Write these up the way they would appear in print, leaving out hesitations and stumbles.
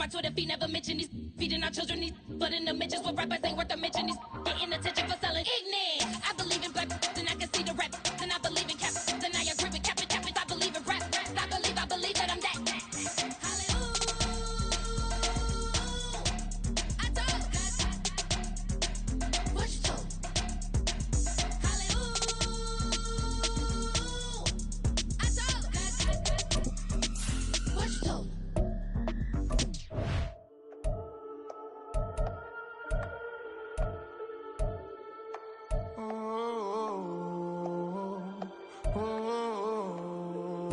my Twitter feed never mention these feeding our children these, but in the mentions what rappers ain't worth a mention these getting attention for selling ignorant. I believe in black and I can see the rap and I believe in cap and I agree with cap I believe in rap. I believe that I'm that.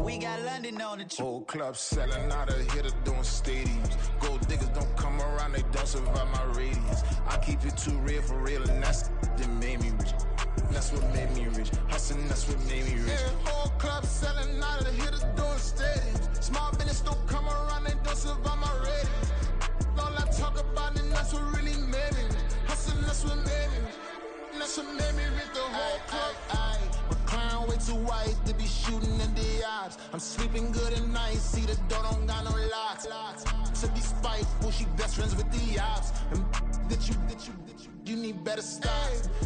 We got London on the whole club selling out of hitter doing stadiums. Gold diggers don't come around, they don't survive my radius. I keep it too real for real, and that's that made me rich. That's what made me rich. Hustling, that's what made me rich. Yeah, whole club selling out of hitters doing stadiums. Small business don't come around, they don't survive my radius. All I talk about, and that's what really made me rich. Hustling, that's what made me rich. That's what made me rich. The whole club. Clown way too white to be shooting in the odds. I'm sleeping good at night, see the door don't got no locks. To be spiteful, she best friends with the ops. And you need better stop.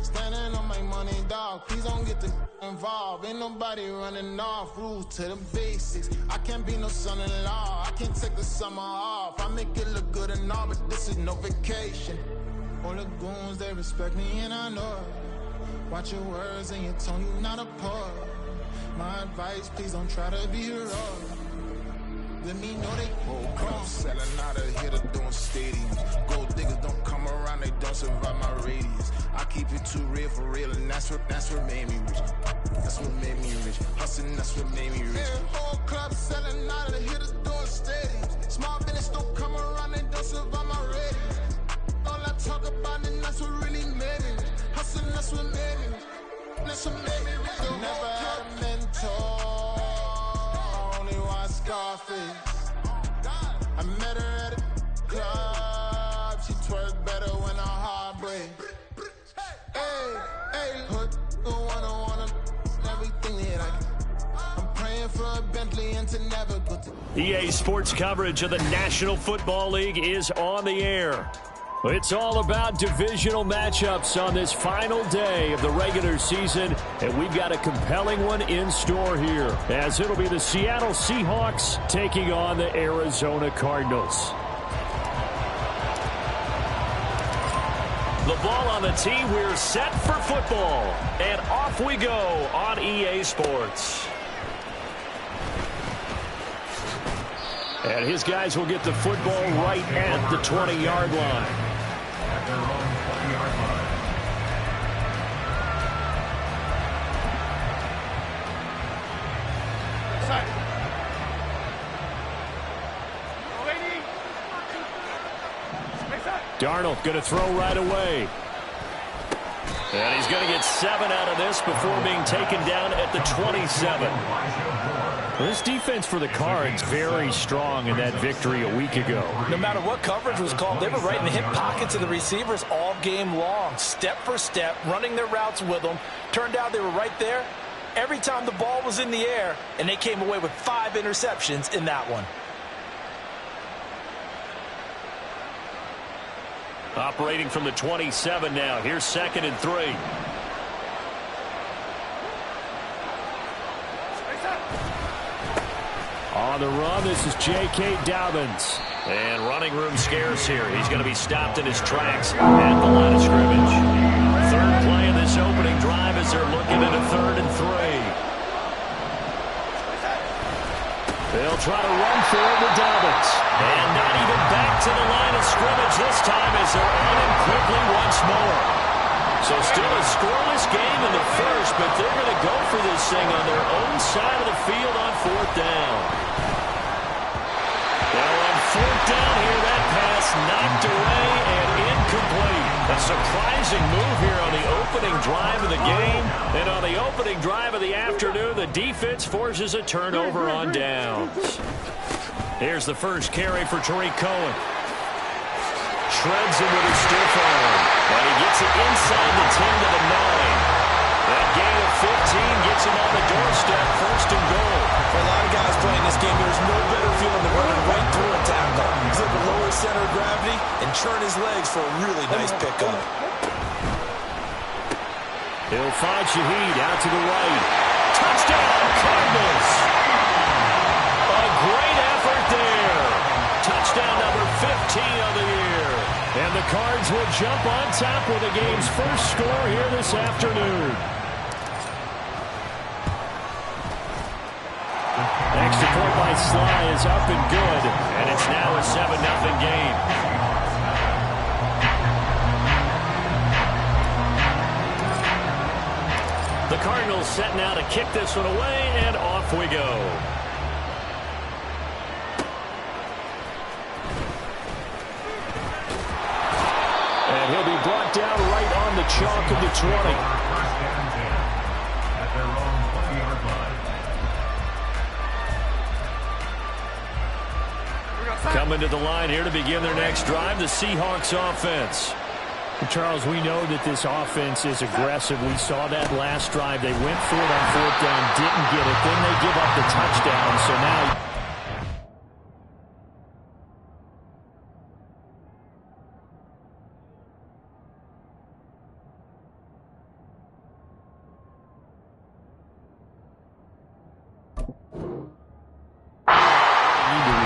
Standing on my money, dog. Please don't get the involved. Ain't nobody running off. Rules to the basics. I can't be no son-in-law. I can't take the summer off. I make it look good and all, but this is no vacation. All the goons, they respect me and I know it. Watch your words and your tone, you not a part. My advice, please don't try to be heroic. Let me know they whole club selling out of hitter doing stadiums. Gold diggers don't come around, they don't survive my radius. I keep it too real for real, and that's what made me rich. That's what made me rich. Hustling, that's what made me rich. Yeah, whole club selling out of hitters doing stadiums. Small business don't come around, they don't survive my radius. All I talk about, and that's what really made me rich. Hustling, that's what made me rich. That's what made me rich. Never had a mentor, only watch Scarface. I met her at a club, she twerk better when her heart breaks. Hey, hood, wanna everything that I'm praying for a Bentley and to never go to. EA Sports coverage of the National Football League is on the air. It's all about divisional matchups on this final day of the regular season, and we've got a compelling one in store here, as it'll be the Seattle Seahawks taking on the Arizona Cardinals. The ball on the tee, we're set for football, and off we go on EA Sports. And his guys will get the football right at the 20-yard line. Darnold going to throw right away. And he's going to get 7 out of this before being taken down at the 27. This defense for the Cards very strong in that victory a week ago. No matter what coverage was called, they were right in the hip pockets of the receivers all game long, step for step, running their routes with them. Turned out they were right there every time the ball was in the air, and they came away with 5 interceptions in that one. Operating from the 27 now. Here's 2nd and 3. On the run, this is J.K. Dobbins. And running room scarce here. He's going to be stopped in his tracks at the line of scrimmage. Third play of this opening drive as they're looking at a 3rd and 3. They'll try to run for it with Dobbins. And not even back to the line of scrimmage this time as they're on him quickly once more. So still a scoreless game in the first, but they're going to go for this thing on their own side of the field on 4th down. Now on 4th down here, that pass knocked away and incomplete. A surprising move here on the opening drive of the game. And on the opening drive of the afternoon, the defense forces a turnover on downs. Here's the first carry for Tariq Cohen. Shreds him with his stiff arm. And he gets it inside the 10 to the 9. That gain of 15 gets him on the doorstep, 1st and goal. For a lot of guys playing this game, there's no better feeling than running right through a tackle. He's able to lower his churn his legs for a really nice pickup. He'll find Shaheed out to the right. Touchdown, Cardinals! A great effort there. Touchdown number 15 of the year. And the Cards will jump on top with the game's first score here this afternoon. Extra point by Sly is up and good, and it's now a 7-0 game. The Cardinals set now to kick this one away, and off we go. And he'll be brought down right on the chalk of the 20. Coming to the line here to begin their next drive, the Seahawks offense. Charles, we know that this offense is aggressive. We saw that last drive. They went for it on fourth down, didn't get it. Then they give up the touchdown. So now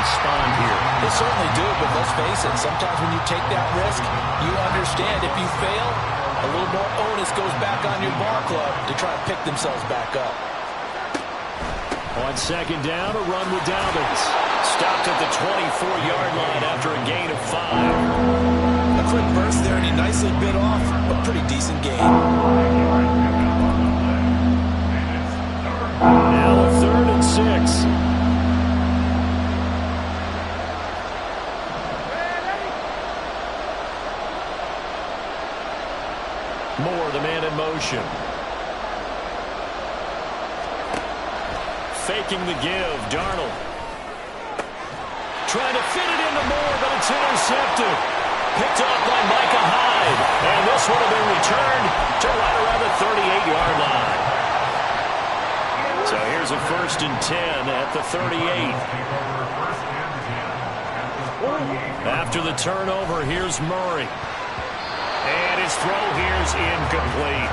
respond here. They certainly do, but let's face it, sometimes when you take that risk, you understand if you fail, a little more onus goes back on your ball club to try to pick themselves back up. On second down, a run with Dobbins. Stopped at the 24-yard line after a gain of 5. A quick burst there, and he nicely bit off a pretty decent gain. Now a 3rd and 6. Moore, the man in motion. Faking the give, Darnold. Trying to fit it into Moore, but it's intercepted. Picked off by Micah Hyde. And this would have been returned to right around the 38-yard line. So here's a 1st and 10 at the 38. After the turnover, here's Murray. And his throw here's incomplete.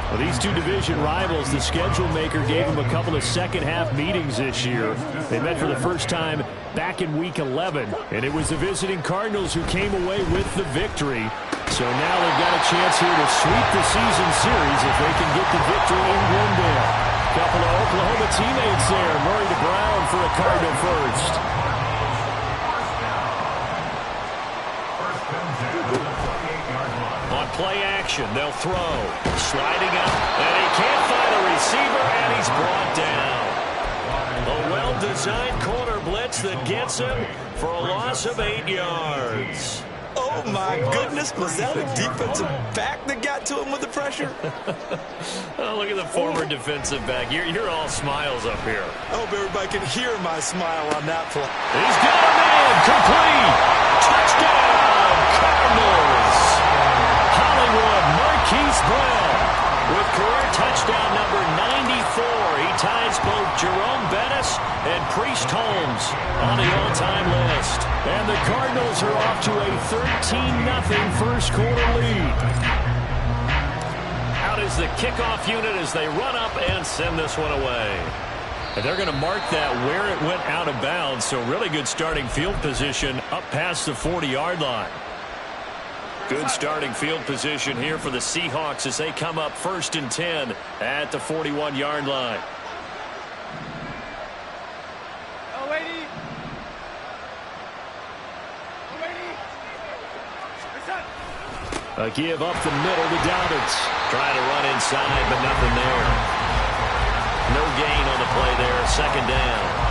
Well, these two division rivals, the schedule maker gave them a couple of second-half meetings this year. They met for the first time back in Week 11, and it was the visiting Cardinals who came away with the victory. So now they've got a chance here to sweep the season series if they can get the victory in Glendale. Couple of Oklahoma teammates there. Murray to Brown for a Cardinal first. On play action, they'll throw. Sliding up, and he can't find a receiver, and he's brought down. A well-designed corner blitz that gets him for a loss of 8 yards. Oh, my goodness. Was that a defensive back that got to him with the pressure? Oh, look at the former defensive back. You're all smiles up here. I hope everybody can hear my smile on that play. He's got a man. Complete. Touchdown, Cardinals. Hollywood Marquise Brown with career touchdown number 94. He ties both Jerome Bettis and Priest Holmes on the all-time list. And the Cardinals are off to a 13-0 first quarter lead. Out is the kickoff unit as they run up and send this one away. And they're going to mark that where it went out of bounds, so really good starting field position up past the 40-yard line. Good starting field position here for the Seahawks as they come up 1st and 10 at the 41-yard line. A give up the middle to Dobbins. Trying to run inside, but nothing there. No gain on the play there. 2nd down.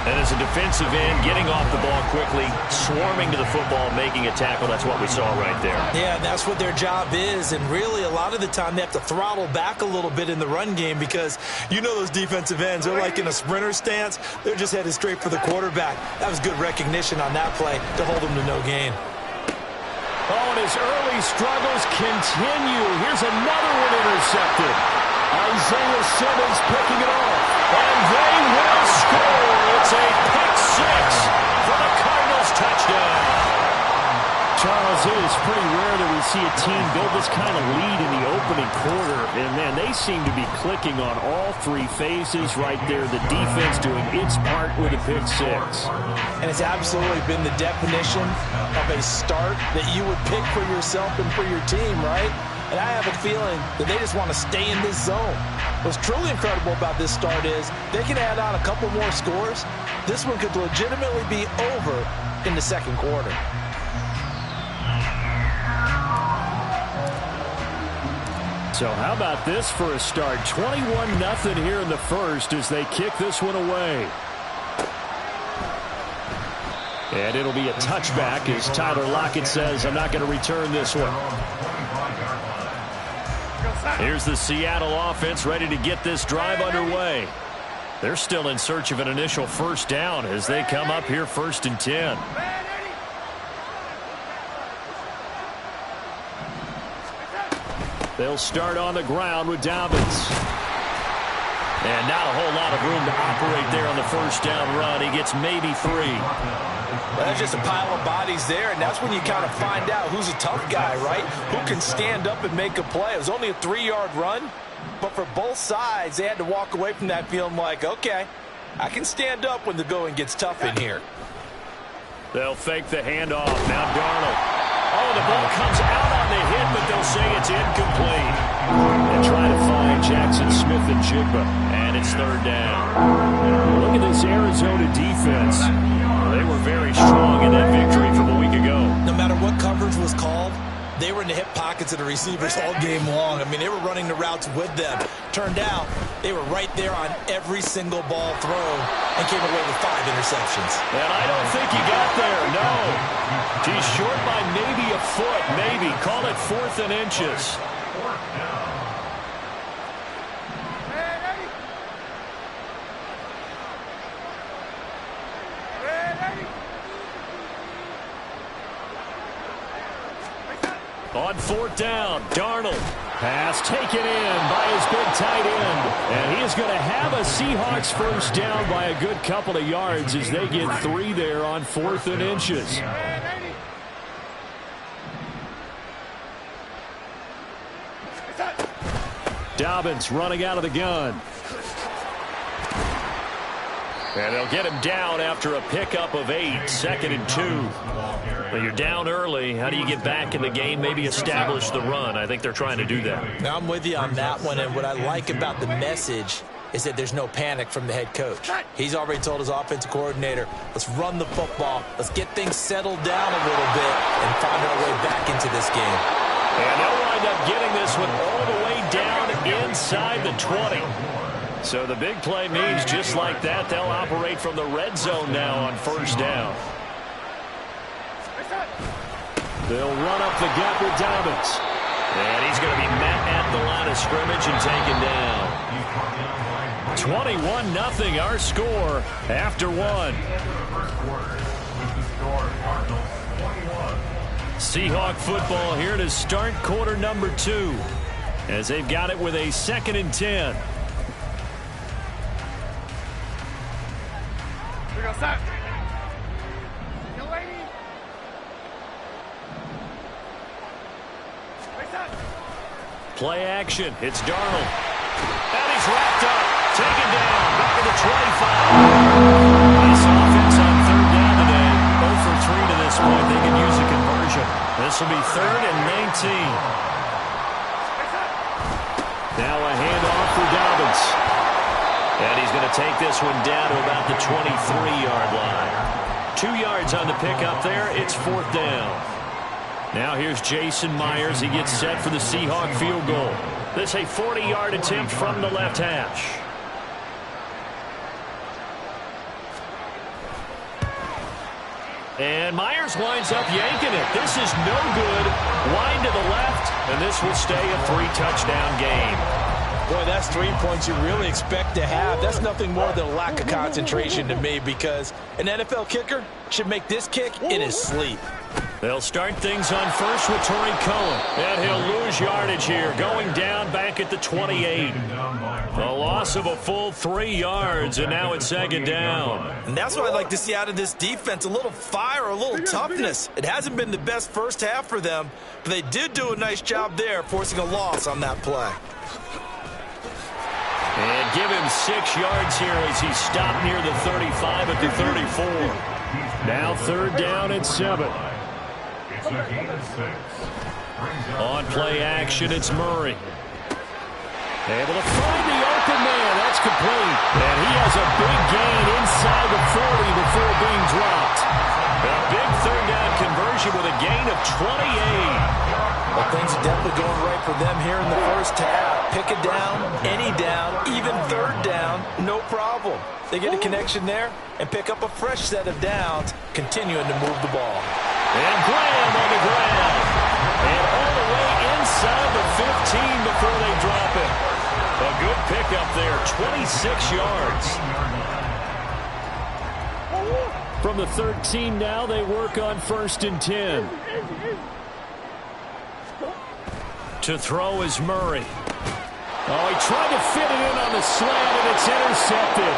And as a defensive end, getting off the ball quickly, swarming to the football, making a tackle. That's what we saw right there. Yeah, that's what their job is. And really, a lot of the time, they have to throttle back a little bit in the run game because you know those defensive ends, they're like in a sprinter stance. They're just headed straight for the quarterback. That was good recognition on that play to hold them to no gain. Oh, and his early struggles continue. Here's another one intercepted. Isaiah Simmons picking it off. And they will score. It's a pick 6 for the Cardinals touchdown. Charles, it is pretty rare that we see a team build this kind of lead in the opening quarter. And, man, they seem to be clicking on all three phases right there. The defense doing its part with a pick six. And it's absolutely been the definition of a start that you would pick for yourself and for your team, right? And I have a feeling that they just want to stay in this zone. What's truly incredible about this start is they can add on a couple more scores. This one could legitimately be over in the second quarter. So how about this for a start? 21-0 here in the first as they kick this one away. And it'll be a touchback as Tyler Lockett says, I'm not going to return this one. Here's the Seattle offense ready to get this drive underway. They're still in search of an initial first down as they come up here 1st and 10. They'll start on the ground with Dobbins. And not a whole lot of room to operate there on the first down run. He gets maybe 3. Well, there's just a pile of bodies there, and that's when you kind of find out who's a tough guy, right? Who can stand up and make a play. It was only a 3-yard run, but for both sides, they had to walk away from that feeling like, okay, I can stand up when the going gets tough in here. They'll fake the handoff. Now Darnold. Oh, the ball comes out on the hit, but they'll say it's incomplete. And try to find Jackson Smith and Jigba, and it's 3rd down. Look at this Arizona defense. They were very strong in that victory from a week ago. No matter what coverage was called, they were in the hip pockets of the receivers all game long. I mean, they were running the routes with them. Turned out, they were right there on every single ball thrown and came away with 5 interceptions. And I don't think he got there, no. He's short by maybe a foot, maybe. Call it 4th and inches. On 4th down, Darnold. Pass taken in by his big tight end. And he is going to have a Seahawks first down by a good couple of yards as they get 3 there on 4th and inches. Dobbins running out of the gun. And they'll get him down after a pickup of 8, 2nd and 2. Well, you're down early. How do you get back in the game, maybe establish the run? I think they're trying to do that. Now, I'm with you on that one, and what I like about the message is that there's no panic from the head coach. He's already told his offensive coordinator, let's run the football, let's get things settled down a little bit and find our way back into this game. And they'll wind up getting this one all the way down inside the 20. So the big play means just like that, they'll operate from the red zone now on 1st down. They'll run up the gut with Dobbins. And he's going to be met at the line of scrimmage and taken down. 21-0 our score after 1. Seahawk football here to start quarter number 2 as they've got it with a 2nd and 10. We go, set. Play action. It's Darnold. And he's wrapped up. Taken down. Back to the 25. Nice offense on 3rd down today. 0 for 3 to this point. They can use a conversion. This will be 3rd and 19. Now a handoff for Dobbins. And he's going to take this one down to about the 23-yard line. 2 yards on the pickup there. It's 4th down. Now here's Jason Myers. He gets set for the Seahawk field goal. This a 40-yard attempt from the left hash. And Myers winds up yanking it. This is no good. Line to the left, and this will stay a 3-touchdown game. Boy, that's 3 points you really expect to have. That's nothing more than a lack of concentration to me because an NFL kicker should make this kick in his sleep. They'll start things on first with Torrey Cohen. And he'll lose yardage here, going down back at the 28. A loss of a full 3 yards, and now it's second down. And that's what I'd like to see out of this defense, a little fire, a little toughness. It hasn't been the best first half for them, but they did do a nice job there, forcing a loss on that play. And give him 6 yards here as he stopped near the 35 at the 34. Now third down and 7. On play action, it's Murray. Able to find the open man. That's complete. And he has a big gain inside the 40 before being dropped. A big third down conversion with a gain of 28. Well, things are definitely going right for them here in the first half. Pick a down, any down, even third down, no problem. They get a connection there and pick up a fresh set of downs, continuing to move the ball. And Graham on the ground. And all the way inside the 15 before they drop it. A good pickup there, 26 yards. From the 13 now, they work on 1st and 10. To throw is Murray. Oh, he tried to fit it in on the slant, and it's intercepted.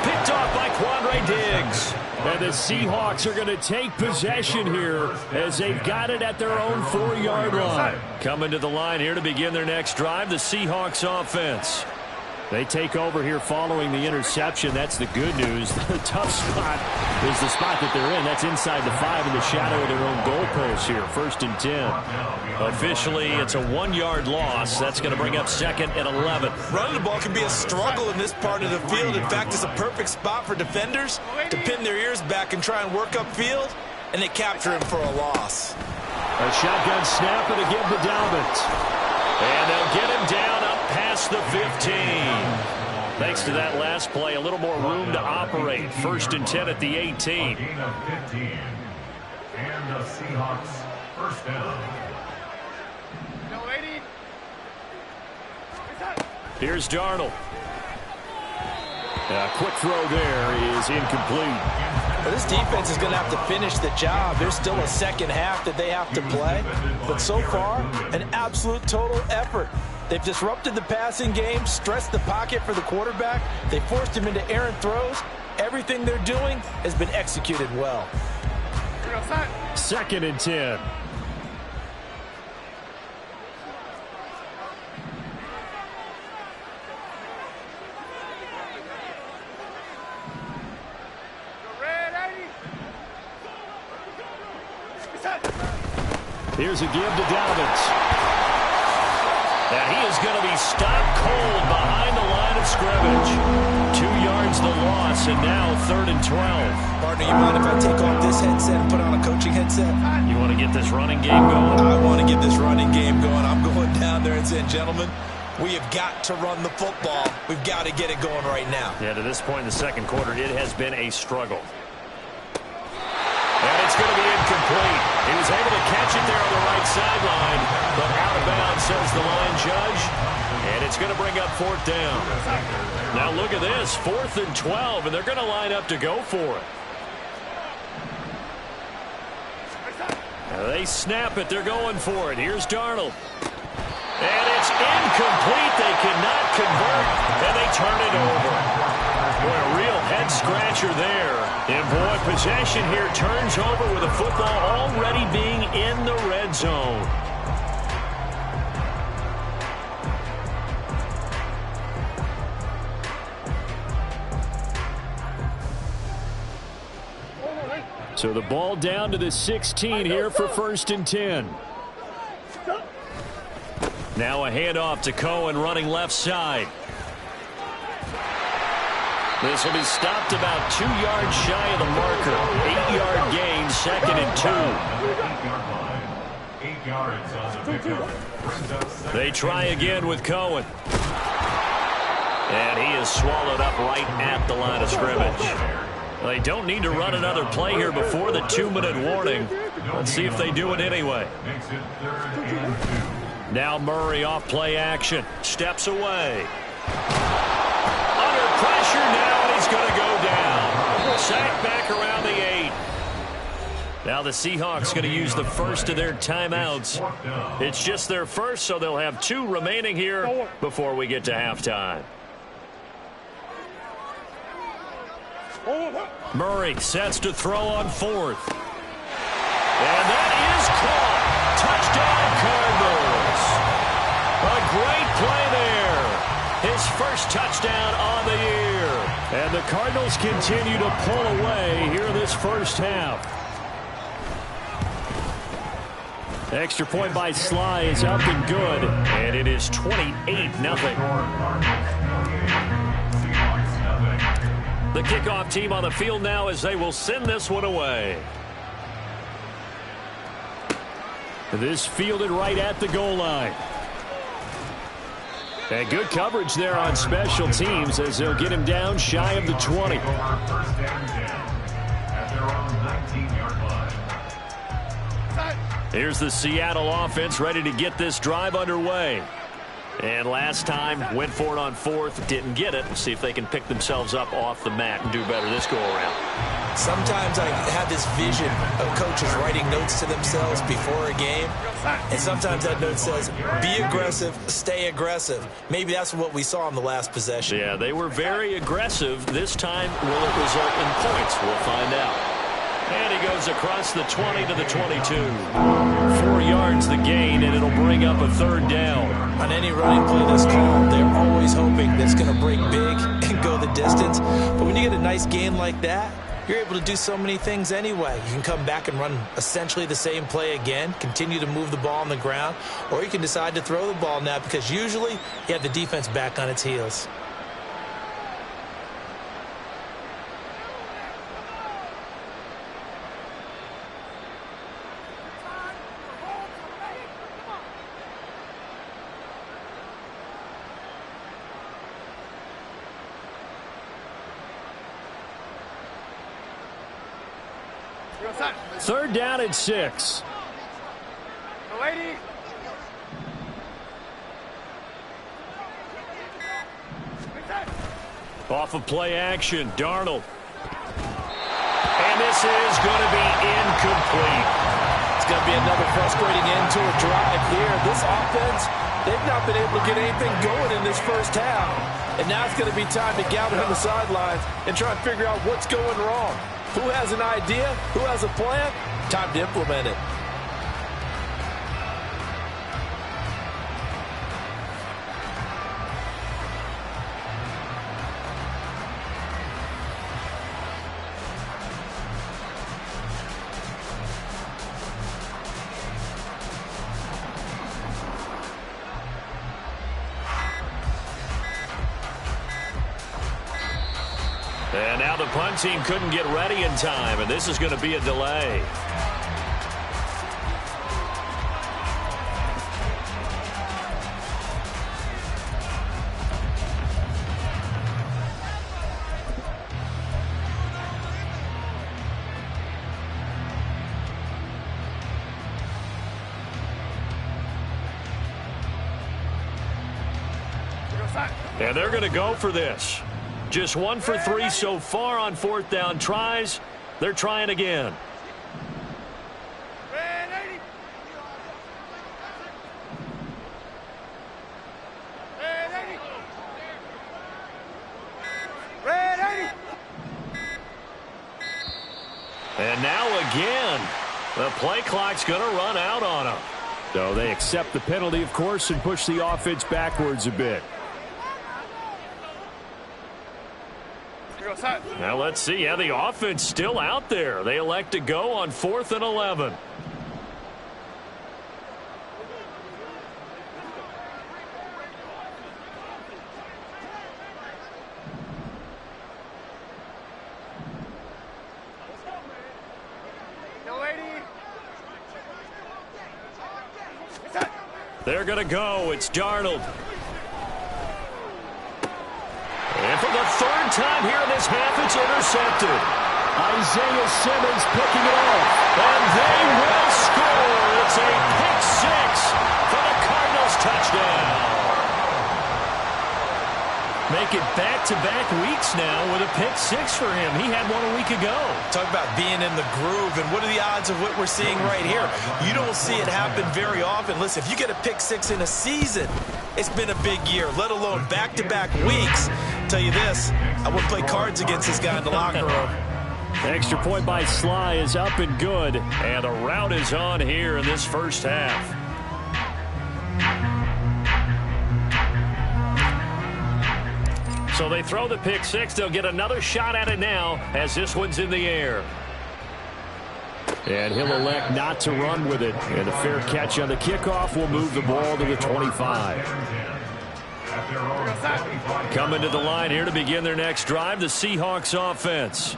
Picked off by Quandre Diggs. And the Seahawks are going to take possession here as they've got it at their own 4-yard line. Coming to the line here to begin their next drive, the Seahawks offense. They take over here following the interception. That's the good news. The tough spot is the spot that they're in. That's inside the 5 in the shadow of their own goalpost here. 1st and 10. Officially, it's a 1-yard loss. That's going to bring up 2nd and 11. Running the ball can be a struggle in this part of the field. In fact, it's a perfect spot for defenders to pin their ears back and try and work upfield, and they capture him for a loss. A shotgun snap and again to Dalvin. And they'll get him down up past the 15. Thanks to that last play, a little more room to operate. 1st and 10 at the 18. Gain of 15. And the Seahawks first down. Here's Darnold. A quick throw there is incomplete. Well, this defense is going to have to finish the job. There's still a second half that they have to play. But so far, an absolute total effort. They've disrupted the passing game, stressed the pocket for the quarterback. They forced him into errant throws. Everything they're doing has been executed well. 2nd and 10. Here's a give to Dalvin. And he is going to be stopped cold behind the line of scrimmage. 2 yards the loss, and now 3rd and 12. Partner, you mind if I take off this headset and put on a coaching headset? You want to get this running game going? I want to get this running game going. I'm going down there and saying, gentlemen, we have got to run the football. We've got to get it going right now. Yeah, to this point in the second quarter, it has been a struggle. And it's going to be incomplete. He was able to catch it there on the right sideline, but out of bounds, says the line judge. And it's going to bring up 4th down. Now look at this, 4th and 12, and they're going to line up to go for it. They snap it, they're going for it. Here's Darnold. And it's incomplete. They cannot convert, and they turn it over. Boy, a real head-scratcher there. And boy, possession here turns over with the football already being in the red zone. So the ball down to the 16 here for 1st and 10. Now a handoff to Cohen running left side. This will be stopped about 2 yards shy of the marker. 8-yard gain, 2nd and 2. 8 yards on the pickup. They try again with Cohen. And he is swallowed up right at the line of scrimmage. They don't need to run another play here before the 2-minute warning. Let's see if they do it anyway. Makes it 3rd and 2. Now Murray off play action. Steps away. Under pressure now, and he's going to go down. Sack back around the 8. Now Now the Seahawks going to use the first of their timeouts. It's just their first, so they'll have 2 remaining here before we get to halftime. Murray sets to throw on 4th. And that is caught. Touchdown, Cardinals. A great play there. His first touchdown on the year. And the Cardinals continue to pull away here in this first half. Extra point by Sly is up and good. And it is 28-0. The kickoff team on the field now as they will send this one away. This fielded right at the goal line. And good coverage there on special teams as they'll get him down shy of the 20. Here's the Seattle offense ready to get this drive underway. And last time, went for it on 4th, didn't get it. We'll see if they can pick themselves up off the mat and do better this go-around. Sometimes I have this vision of coaches writing notes to themselves before a game, and sometimes that note says, be aggressive, stay aggressive. Maybe that's what we saw in the last possession. Yeah, they were very aggressive. This time, will it result in points? We'll find out. And he goes across the 20 to the 22. 4 yards the gain, and it'll bring up a 3rd down. On any running play that's called, they're always hoping that it's going to break big and go the distance. But when you get a nice gain like that, you're able to do so many things anyway. You can come back and run essentially the same play again, continue to move the ball on the ground, or you can decide to throw the ball now because usually you have the defense back on its heels. Third down and 6. Off of play action, Darnold. And this is going to be incomplete. It's going to be another frustrating end to a drive here. This offense, they've not been able to get anything going in this first half. And now it's going to be time to gather on the sidelines and try and figure out what's going wrong. Who has an idea? Who has a plan? Time to implement it. And now the punt team couldn't get ready in time, and this is going to be a delay. And they're going to go for this. Just 1 for 3 so far on 4th down tries. They're trying again. And now again, the play clock's going to run out on them. So they accept the penalty, of course, and push the offense backwards a bit. Now let's see. Yeah, the offense still out there. They elect to go on 4th and 11. They're going to go. It's Darnold. And for the 3rd time here in this half, it's intercepted. Isaiah Simmons picking it off. And they will score. It's a pick 6 for the Cardinals touchdown. Make it back-to-back weeks now with a pick six for him. He had one a week ago. Talk about being in the groove, and what are the odds of what we're seeing right here? You don't see it happen very often. Listen, if you get a pick six in a season, it's been a big year, let alone back-to-back weeks. I'll tell you this, I wouldn't play cards against this guy in the locker room. Extra point by Sly is up and good, and a rout is on here in this first half. So they throw the pick six. They'll get another shot at it now as this one's in the air. And he'll elect not to run with it. And a fair catch on the kickoff will move the ball to the 25. Coming to the line here to begin their next drive, the Seahawks offense.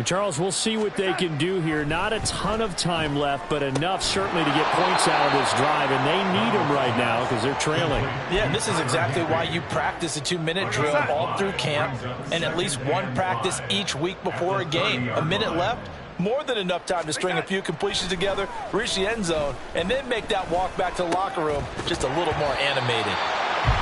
Charles, we'll see what they can do here. Not a ton of time left, but enough certainly to get points out of this drive, and they need them right now because they're trailing. Yeah, and this is exactly why you practice a 2-minute drill all through camp and at least one practice each week before a game. A minute left, more than enough time to string a few completions together, reach the end zone, and then make that walk back to the locker room just a little more animated.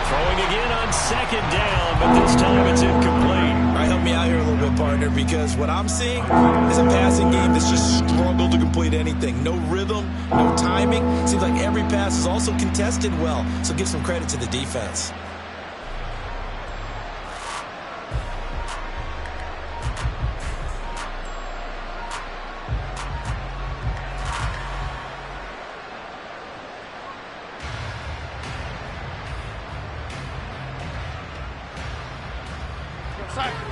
Throwing again on second down, but this time it's incomplete. All right, help me out here a little bit, partner, because what I'm seeing is a passing game that's just struggled to complete anything. No rhythm, no timing. Seems like every pass is also contested well, so give some credit to the defense.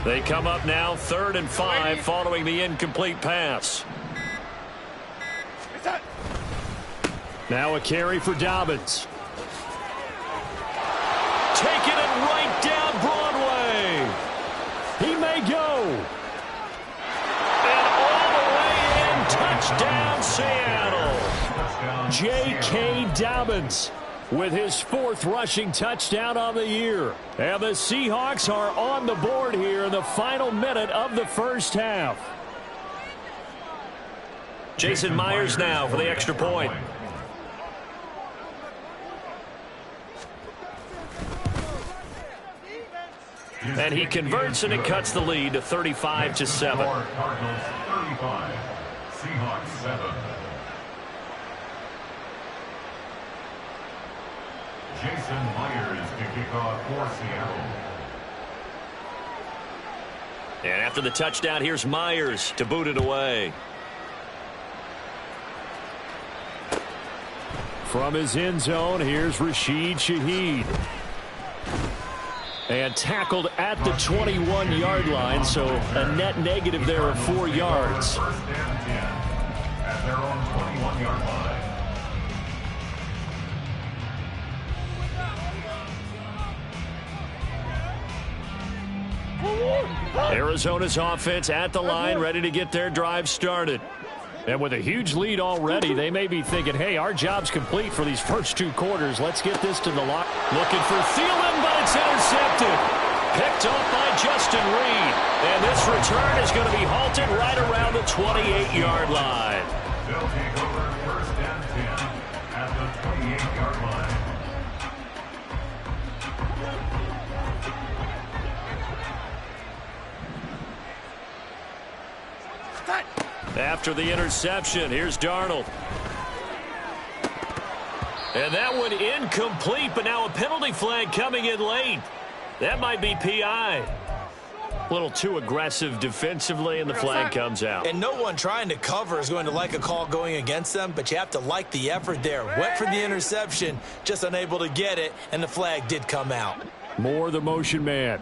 They come up now 3rd and 5 following the incomplete pass. Now a carry for Dobbins. Taking it right down Broadway. He may go. And all the way in. Touchdown Seattle. J.K. Dobbins with his 4th rushing touchdown on the year. And the Seahawks are on the board here in the final minute of the first half. Jason Myers now for the extra point. And he converts, and it cuts the lead to 35-7. Cardinals 35, Seahawks 7. Jason Myers to kick off for Seattle. And after the touchdown, here's Myers to boot it away. From his end zone, here's Rashid Shaheed. And tackled at the 21-yard line, so a net negative there of 4 yards. First and 10 at their own 21-yard line. Arizona's offense at the line, ready to get their drive started. And with a huge lead already, they may be thinking, hey, our job's complete for these first 2 quarters. Let's get this to the lock. Looking for Thielen, but it's intercepted. Picked off by Justin Reed. And this return is going to be halted right around the 28-yard line. They'll take over first and 10 at the 28-yard line. After the interception, here's Darnold. And that one incomplete, but now a penalty flag coming in late. That might be PI. A little too aggressive defensively, and the flag comes out. And no one trying to cover is going to like a call going against them, but you have to like the effort there. Went for the interception, just unable to get it, and the flag did come out. More the motion man.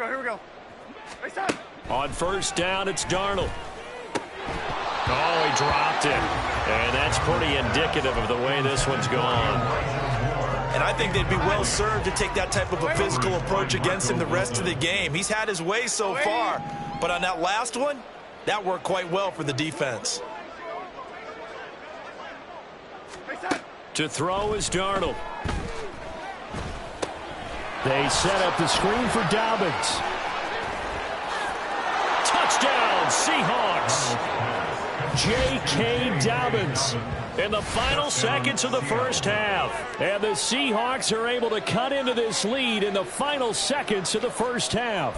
Here we go. On first down, it's Darnold. Oh, he dropped it. And that's pretty indicative of the way this one's gone. And I think they'd be well served to take that type of a physical approach against him the rest of the game. He's had his way so far, but on that last one, that worked quite well for the defense. To throw is Darnold. They set up the screen for Dobbins. Touchdown, Seahawks. J.K. Dobbins. In the final seconds of the first half. And the Seahawks are able to cut into this lead in the final seconds of the first half.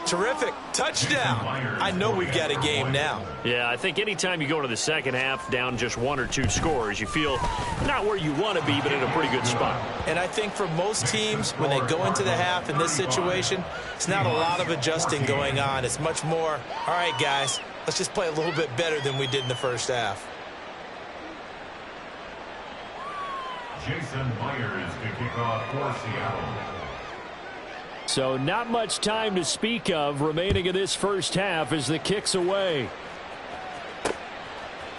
Terrific. Touchdown. I know we've got a game now. Yeah, I think anytime you go into the second half down just 1 or 2 scores, you feel not where you want to be, but in a pretty good spot. And I think for most teams, when they go into the half in this situation, it's not a lot of adjusting going on. It's much more, all right, guys, let's just play a little bit better than we did in the first half. Jason Myers to kick off for Seattle. So not much time to speak of remaining in this first half as the kick's away.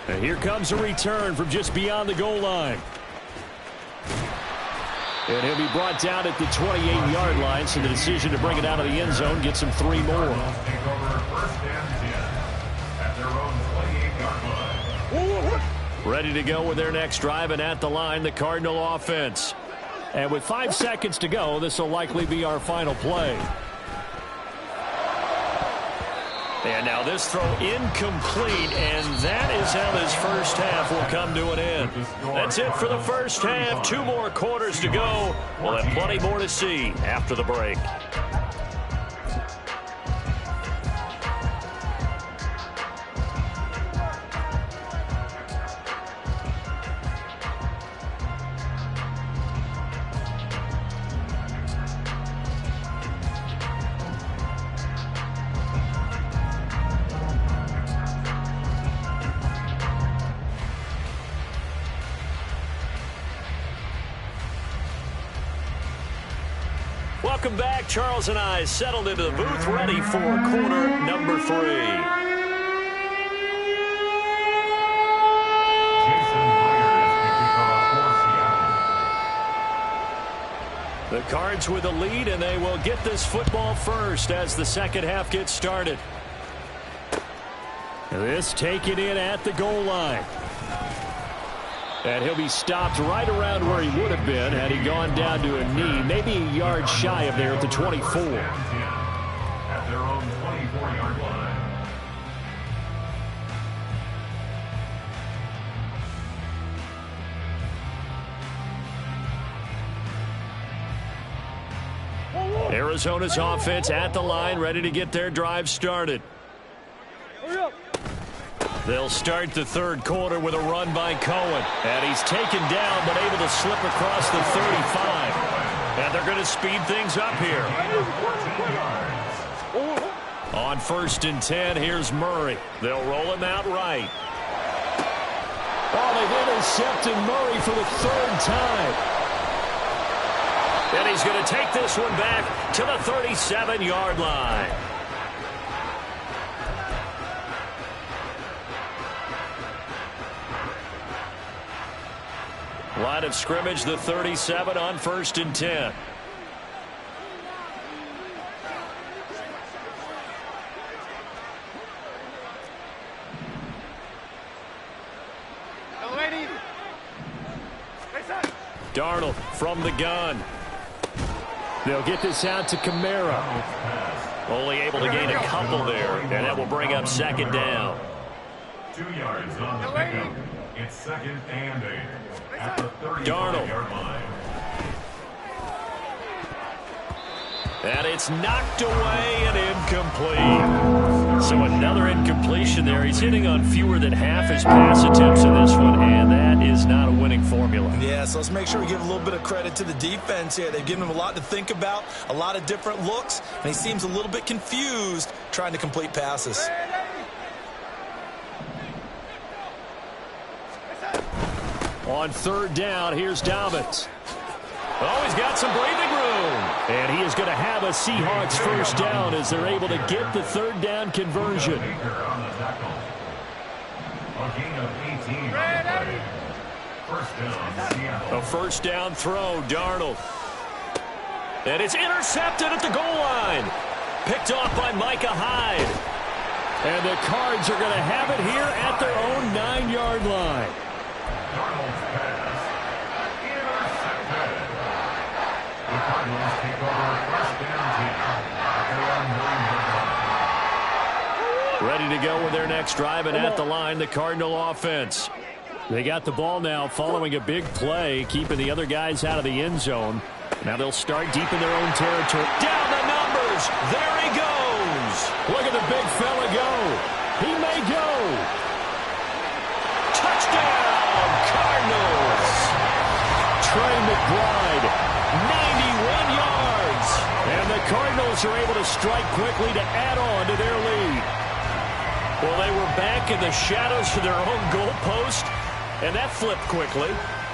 And here comes a return from just beyond the goal line. And he'll be brought down at the 28-yard line, so the decision to bring it out of the end zone gets him 3 more. Take over first and 10 at their own 28-yard line. Ready to go with their next drive, and at the line, the Cardinal offense. And with 5 seconds to go, this will likely be our final play. And now this throw incomplete, and that is how this first half will come to an end. That's it for the first half. 2 more quarters to go. We'll have plenty more to see after the break. Welcome back. Charles and I settled into the booth, ready for quarter number 3. Jason Myers to kick off for Seattle. The Cards with the lead, and they will get this football first as the second half gets started. This taken in at the goal line. And he'll be stopped right around where he would have been had he gone down to a knee, maybe a yard shy of there at the 24. At their own 24-yard line. Arizona's offense at the line, ready to get their drive started. They'll start the third quarter with a run by Cohen. And he's taken down, but able to slip across the 35. And they're going to speed things up here. On 1st and 10, here's Murray. They'll roll him out right. Oh, they've intercepted Murray for the 3rd time. And he's going to take this one back to the 37-yard line. Line of scrimmage, the 37 on 1st and 10. Darnold from the gun. They'll get this out to Kamara. Only able to gain a couple there, and that will bring up 2nd down. 2 yards on the pickup. It's 2nd and 8 at the 35-yard line. And it's knocked away and incomplete. So another incompletion there. He's hitting on fewer than half his pass attempts in this one, and that is not a winning formula. Yeah, so let's make sure we give a little bit of credit to the defense here. They've given him a lot to think about, a lot of different looks, and he seems a little bit confused trying to complete passes. On 3rd down, here's Dobbins. Oh, he's got some breathing room. And he is going to have a Seahawks first down as they're able to get the 3rd down conversion. A gain of 18 on the play. First down, Seattle. A first down throw, Darnold. And it's intercepted at the goal line. Picked off by Micah Hyde. And the Cards are going to have it here at their own 9-yard line. Darnold's pass. Intercepted. The Cardinals take over first and 10 at their own 9-yard line. Ready to go with their next drive, and at the line, the Cardinal offense. They got the ball now following a big play, keeping the other guys out of the end zone. Now they'll start deep in their own territory. Down the numbers. There he goes. Look at the big fella go. He may go. Touchdown, Cardinals. Trey McBride, 91 yards. And the Cardinals are able to strike quickly to add on to their lead. Well, they were back in the shadows of their own goalpost, and that flipped quickly.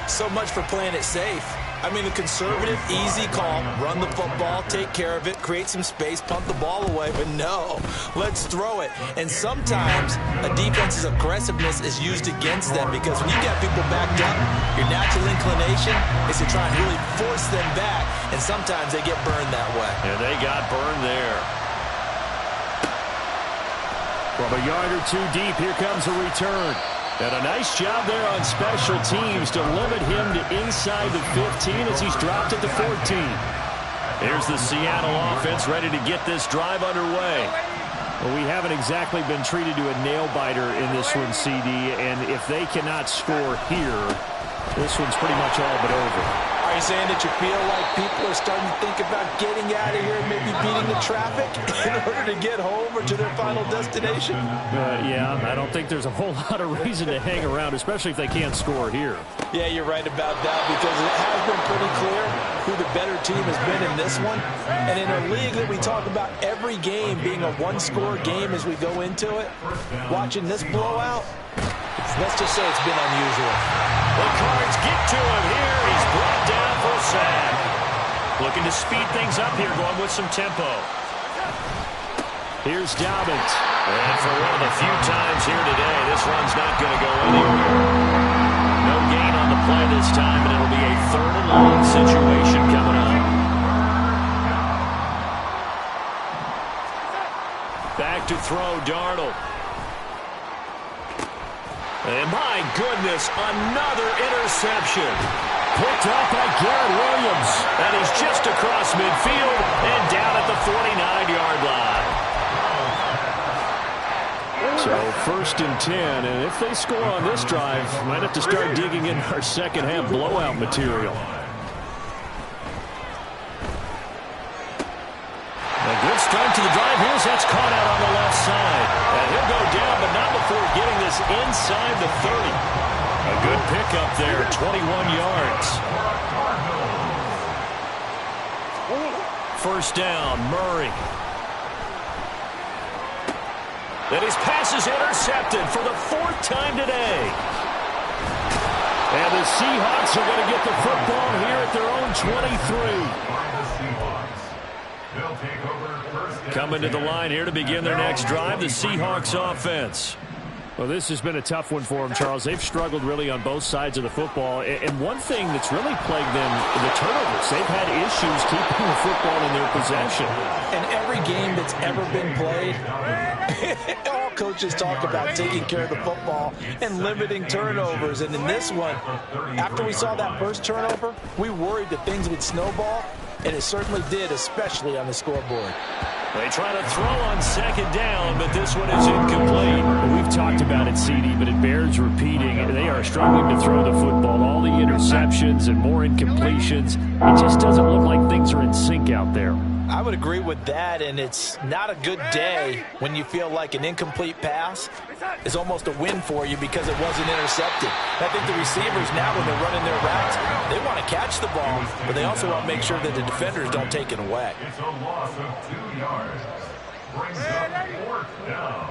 So much for playing it safe. I mean, the conservative, easy call, run the football, take care of it, create some space, punt the ball away. But no, let's throw it. And sometimes a defense's aggressiveness is used against them because when you got people backed up, your natural inclination is to try and really force them back. And sometimes they get burned that way. And they got burned there. From a yard or two deep, here comes a return. And a nice job there on special teams to limit him to inside the 15 as he's dropped at the 14. Here's the Seattle offense ready to get this drive underway. Well, we haven't exactly been treated to a nail-biter in this one, CD, and if they cannot score here, this one's pretty much all but over. Are you saying that you feel like people are starting to think about getting out of here and maybe beating the traffic in order to get home or to their final destination? Yeah, I don't think there's a whole lot of reason to hang around, especially if they can't score here. Yeah, you're right about that because it has been pretty clear who the better team has been in this one. And in a league that we talk about every game being a one-score game as we go into it, watching this blowout, let's just say it's been unusual. The Cards get to him here. He's brought down for a sack. Looking to speed things up here, going with some tempo. Here's Dobbins. And for one of the few times here today, this run's not going to go anywhere. No gain on the play this time, and it'll be a 3rd and long situation coming up. Back to throw, Darnold. And my goodness, another interception. Picked up by Garrett Williams. And he's just across midfield and down at the 49-yard line. So 1st and 10, and if they score on this drive, might have to start digging in our second-half blowout material. A good start to the drive. Here's that's caught out on the left side. And he'll go down, but not before getting this inside the 30. A good pickup there, 21 yards. 1st down, Murray. And his pass is intercepted for the 4th time today. And the Seahawks are going to get the football here at their own 23. Coming to the line here to begin their next drive, the Seahawks offense. Well, this has been a tough one for them, Charles. They've struggled really on both sides of the football. And one thing that's really plagued them, the turnovers. They've had issues keeping the football in their possession. In every game that's ever been played, all coaches talk about taking care of the football and limiting turnovers. And in this one, after we saw that first turnover, we worried that things would snowball. And it certainly did, especially on the scoreboard. They try to throw on 2nd down, but this one is incomplete. We've talked about it, CD, but it bears repeating. They are struggling to throw the football. All the interceptions and more incompletions. It just doesn't look like things are in sync out there. I would agree with that, and it's not a good day when you feel like an incomplete pass is almost a win for you because it wasn't intercepted. I think the receivers now, when they're running their routes, they want to catch the ball, but they also want to make sure that the defenders don't take it away. It's a loss of 2 yards. Brings up 4th down.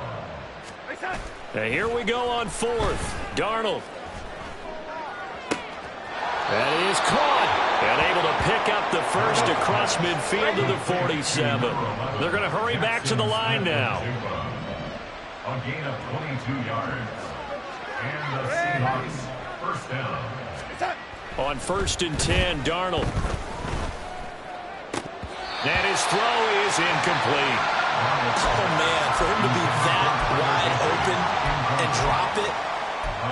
And here we go on 4th. Darnold. That is caught. And able to pick up the first across midfield to the 47. They're going to hurry back to the line now. A gain of 22 yards. And the Seahawks 1st down. On 1st and 10, Darnold. And his throw is incomplete. Oh, man, for him to be that wide open and drop it.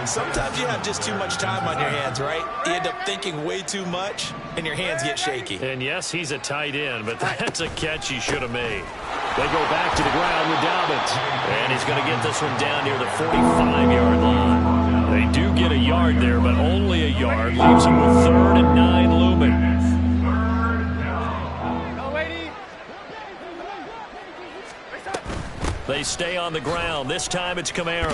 Sometimes you have just too much time on your hands, right? You end up thinking way too much, and your hands get shaky. And yes, he's a tight end, but that's a catch he should have made. They go back to the ground with Dobbins. And he's going to get this one down near the 45-yard line. They do get a yard there, but only a yard. Leaves them with 3rd and 9 looming. They stay on the ground. This time it's Kamara.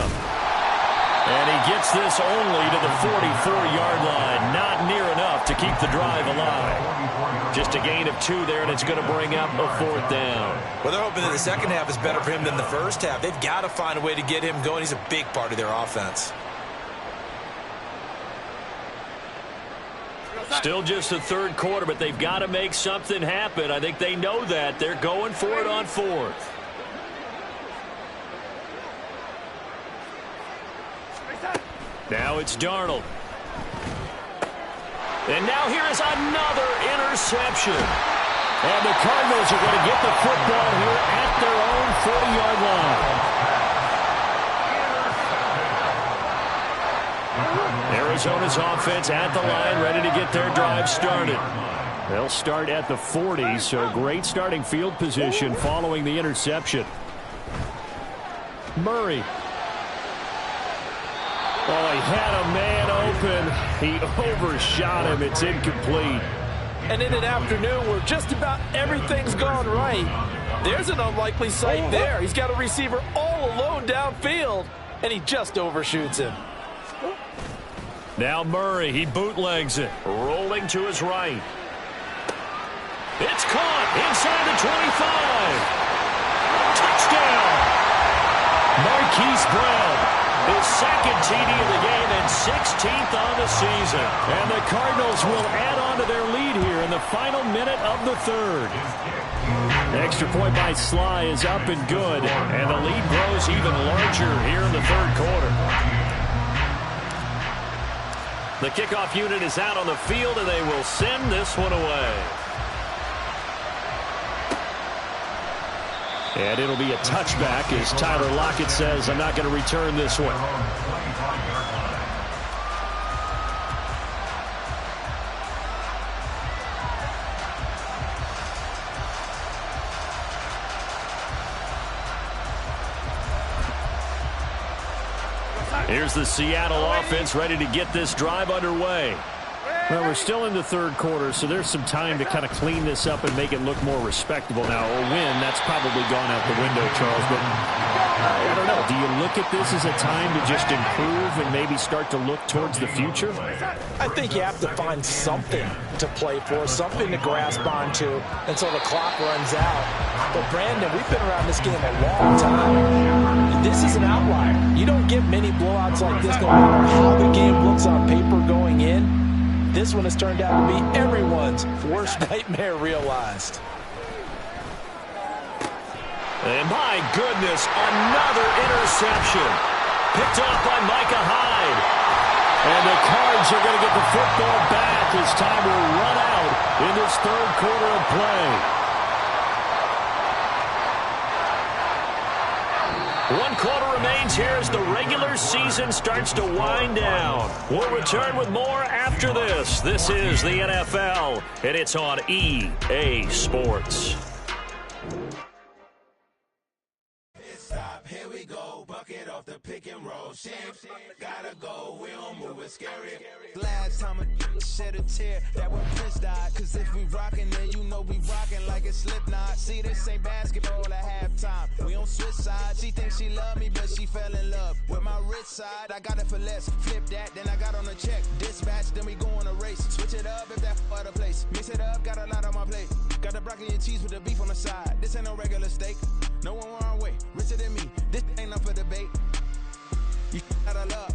And he gets this only to the 44-yard line. Not near enough to keep the drive alive. Just a gain of 2 there, and it's going to bring up a 4th down. Well, they're hoping that the second half is better for him than the first half. They've got to find a way to get him going. He's a big part of their offense. Still just the 3rd quarter, but they've got to make something happen. I think they know that. They're going for it on 4th. Now it's Darnold. And now here is another interception. And the Cardinals are going to get the football here at their own 40-yard line. Arizona's offense at the line, ready to get their drive started. They'll start at the 40, so great starting field position following the interception. Murray. Oh, he had a man open. He overshot him. It's incomplete. And in an afternoon where just about everything's gone right, there's an unlikely sight there. He's got a receiver all alone downfield, and he just overshoots him. Now Murray, he bootlegs it, rolling to his right. It's caught inside the 25. Touchdown! Marquise Brown. His 2nd TD of the game and 16th on the season. And the Cardinals will add on to their lead here in the final minute of the 3rd. The extra point by Sly is up and good. And the lead grows even larger here in the 3rd quarter. The kickoff unit is out on the field, and they will send this one away. And it'll be a touchback as Tyler Lockett says, I'm not going to return this one. Here's the Seattle offense ready to get this drive underway. Well, we're still in the 3rd quarter, so there's some time to kind of clean this up and make it look more respectable. Now, a win, that's probably gone out the window, Charles. But I don't know. Do you look at this as a time to just improve and maybe start to look towards the future? I think you have to find something to play for, something to grasp onto until the clock runs out. But, Brandon, we've been around this game a long time. This is an outlier. You don't get many blowouts like this no matter how the game looks on paper going in. This one has turned out to be everyone's worst nightmare realized. And my goodness, another interception. Picked off by Micah Hyde. And the Cards are going to get the football back as time will run out in this 3rd quarter of play. 1 quarter remains here as the regular season starts to wind down. We'll return with more after this. This is the NFL, and it's on EA Sports. Stop, here we go, bucket off the pick and roll. Shit, gotta go, we don't move it scary. Last time a shed a tear, that when Prince died. Cause if we rockin', then you know we rockin' like a Slipknot. See, this ain't basketball at halftime. We on switch sides. She thinks she love me, but she fell in love with my rich side. I got it for less, flip that, then I got on a check. Dispatch, then we go on a race. Switch it up if that other place. Mix it up, got a lot on my plate. Got the broccoli and cheese with the beef on the side. This ain't no regular steak. No one wrong way, richer than me. This ain't up for debate. You gotta love.